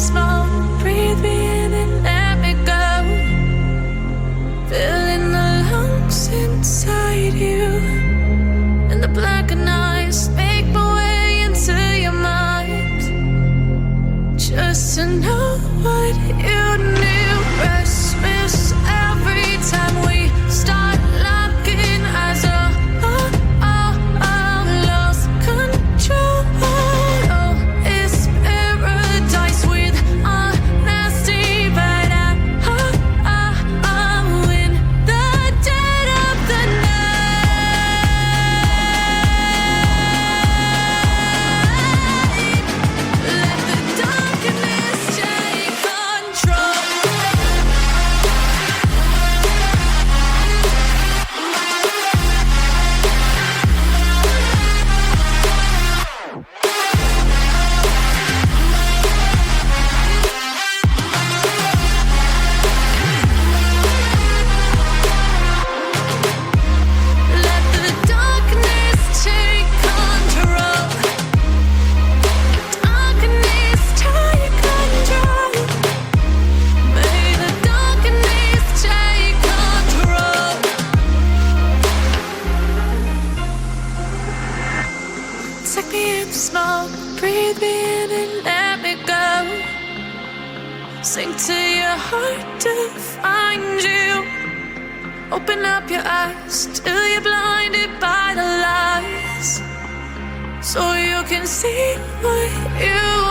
smoke, breathe me in and let me go. Filling the lungs inside you, and the blackened eyes make my way into your mind. Just to know what you knew. Restless every time we start locking eyes. Lost control. Oh, it's paradise with honesty, but I'm in the dead of the night. Let the darkness take control. Let the darkness take control. Darkness take control. May the darkness take control. Take me in the smoke, breathe me in and let me go. Sink to your heart to find you. Open up your eyes till you're blinded by the lies, so you can see what you